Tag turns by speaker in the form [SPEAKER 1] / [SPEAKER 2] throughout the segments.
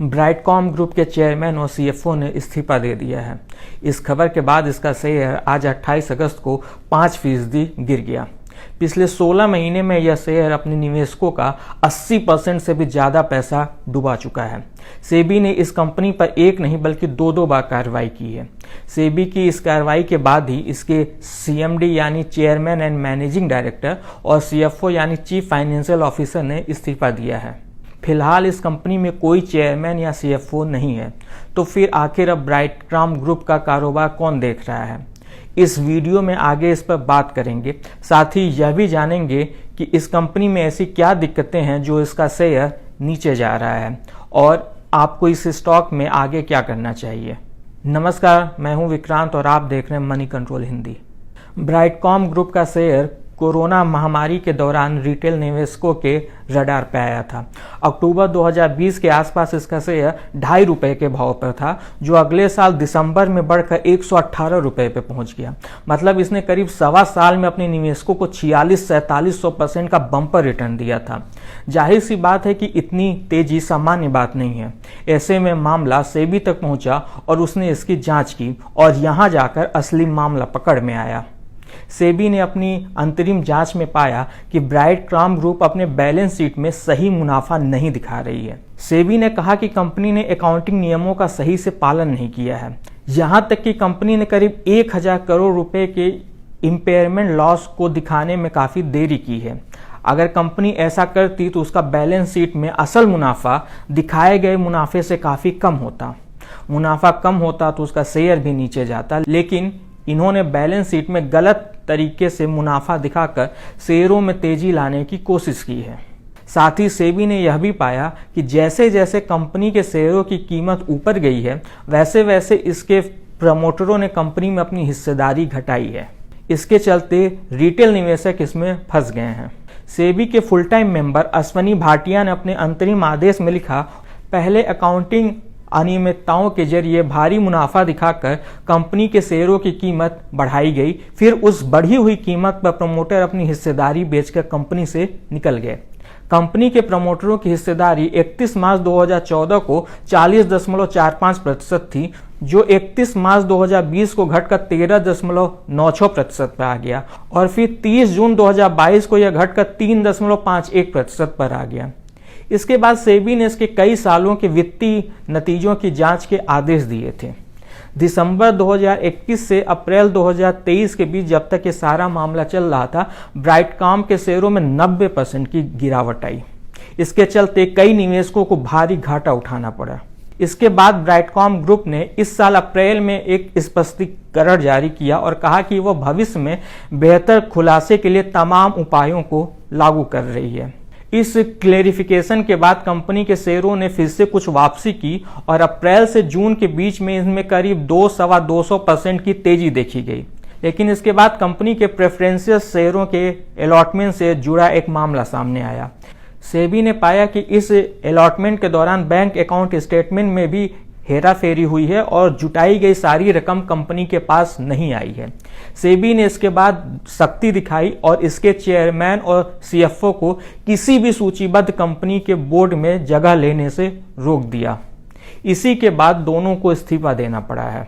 [SPEAKER 1] Brightcom group के chairman और CFO ने इस्तीफा दे दिया है। इस खबर के बाद इसका शेयर आज 28 अगस्त को 5% गिर गया। पिछले 16 महीने में यह शेयर अपने निवेशकों का 80% से भी ज़्यादा पैसा डुबा चुका है। सेबी ने इस कंपनी पर एक नहीं बल्कि दो बार कार्रवाई की है। सेबी की इस कार्रवाई के बाद ही इसके सीएमडी यानी चेयरमैन एंड मैनेजिंग डायरेक्टर और सीएफओ यानी चीफ फाइनेंशियल ऑफिसर ने इस्तीफा दिया है। फिलहाल इस कंपनी में कोई चेयरमैन या सीएफओ नहीं है, तो फिर आखिर अब ब्राइटकॉम ग्रुप का कारोबार कौन देख रहा है? इस वीडियो में आगे इस पर बात करेंगे। साथ ही यह भी जानेंगे कि इस कंपनी में ऐसी क्या दिक्कतें हैं जो इसका शेयर नीचे जा रहा है और आपको इस स्टॉक में आगे क्या करना चाहिए। नमस्कार, मैं हूं विक्रांत और आप देख रहे हैं money control Hindi. Brightcom group का शेयर कोरोना महामारी के दौरान रिटेल निवेशकों के रडार पे आया था। अक्टूबर 2020 के आसपास इसका शेयर ₹2.5 के भाव पर था, जो अगले साल दिसंबर में बढ़कर ₹118 पे पहुंच गया। मतलब इसने करीब सवा साल में अपने निवेशकों को 46-47% का बम्पर रिटर्न दिया था। जाहिर सी बात है कि इतनी तेजी सामान्य बात नहीं है। ऐसे में मामला सेबी तक पहुंचा और उसने इसकी जांच की और यहां जाकर असली मामला पकड़ में आया। सेबी ने अपनी अंतरिम जांच में पाया कि ब्राइटकॉम ग्रुप अपने बैलेंस शीट में सही मुनाफा नहीं दिखा रही है। सेबी ने कहा कि कंपनी ने अकाउंटिंग नियमों का सही से पालन नहीं किया है। यहां तक कि कंपनी ने करीब 1000 करोड़ रुपए के इम्पेयरमेंट लॉस को दिखाने में काफी देरी की है। अगर कंपनी ऐसा करती तो उसका बैलेंस शीट में असल मुनाफा दिखाए गए मुनाफे से काफी कम होता। मुनाफा कम होता तो उसका शेयर भी नीचे जाता, लेकिन इन्होंने बैलेंस शीट में गलत तरीके से मुनाफा दिखाकर शेयरों में तेजी लाने की कोशिश की है। साथ ही सेबी ने यह भी पाया कि जैसे जैसे कंपनी के शेयरों की कीमत ऊपर गई है, वैसे वैसे इसके प्रमोटरों ने कंपनी में अपनी हिस्सेदारी घटाई है। इसके चलते रिटेल निवेशक इसमें फंस गए हैं। सेबी के full time member Ashwani Bhatia ने अपने अंतरिम आदेश में लिखा, पहले अकाउंटिंग अनियमितताओं के जरिए भारी मुनाफा दिखाकर कंपनी के शेयरों की कीमत बढ़ाई गई, फिर उस बढ़ी हुई कीमत पर प्रमोटर अपनी हिस्सेदारी बेचकर कंपनी से निकल गए। कंपनी के प्रमोटरों की हिस्सेदारी 31 मार्च 2014 को 40.45% थी, जो 31 मार्च 2020 को घटकर 13.96% पर आ गया और फिर 30 जून 2022 को यह घटकर 3.51% पर आ गया। इसके बाद सेबी ने इसके कई सालों के वित्तीय नतीजों की जांच के आदेश दिए थे। दिसंबर 2021 से अप्रैल 2023 के बीच जब तक ये सारा मामला चल रहा था, ब्राइटकॉम के शेयरों में 90% की गिरावट आई। इसके चलते कई निवेशकों को भारी घाटा उठाना पड़ा। इसके बाद ब्राइटकॉम ग्रुप ने इस साल अप्रैल में एक स्पष्टीकरण जारी किया और कहा कि वह भविष्य में बेहतर खुलासे के लिए तमाम उपायों को लागू कर रही है। इस क्लेरिफिकेशन के बाद कंपनी के शेयरों ने फिर से कुछ वापसी की और अप्रैल से जून के बीच में इसमें करीब 200-225% की तेजी देखी गई। लेकिन इसके बाद कंपनी के प्रेफरेंशियल शेयरों के अलॉटमेंट से जुड़ा एक मामला सामने आया। सेबी ने पाया कि इस अलॉटमेंट के दौरान बैंक अकाउंट स्टेटमेंट में भी हेराफेरी हुई है और जुटाई गई सारी रकम कंपनी के पास नहीं आई है। सेबी ने इसके बाद सख्ती दिखाई और इसके चेयरमैन और सीएफओ को किसी भी सूचीबद्ध कंपनी के बोर्ड में जगह लेने से रोक दिया। इसी के बाद दोनों को इस्तीफा देना पड़ा है।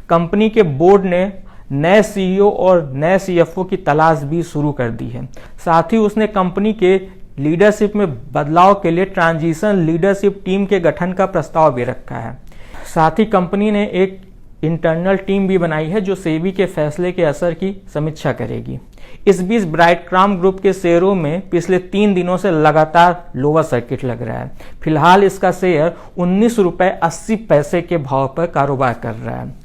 [SPEAKER 1] कंपनी के बोर्ड ने नए सीईओ और नए सीएफओ की तलाश भी शुरू कर दी है। साथ ही उसने कंपनी के लीडरशिप में बदलाव के लिए ट्रांजिशन लीडरशिप टीम के गठन का प्रस्ताव भी रखा है। साथ ही कंपनी ने एक इंटरनल टीम भी बनाई है जो सेबी के फैसले के असर की समीक्षा करेगी। इस बीच ब्राइटकॉम ग्रुप के शेयरों में पिछले 3 दिनों से लगातार लोअर सर्किट लग रहा है। फिलहाल इसका शेयर ₹19.80 के भाव पर कारोबार कर रहा है।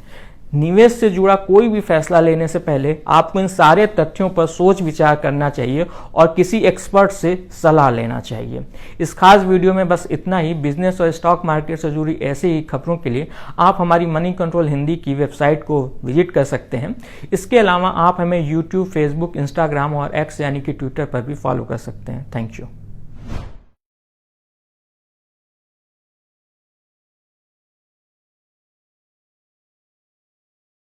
[SPEAKER 1] निवेश से जुड़ा कोई भी फैसला लेने से पहले आपको इन सारे तथ्यों पर सोच विचार करना चाहिए और किसी एक्सपर्ट से सलाह लेना चाहिए। इस खास वीडियो में बस इतना ही। बिजनेस और स्टॉक मार्केट से जुड़ी ऐसे ही खबरों के लिए आप हमारी मनी कंट्रोल हिंदी की वेबसाइट को विजिट कर सकते हैं। इसके अलावा आप हमें यूट्यूब, फेसबुक, इंस्टाग्राम और एक्स यानी कि ट्विटर पर भी फॉलो कर सकते हैं। Thank you.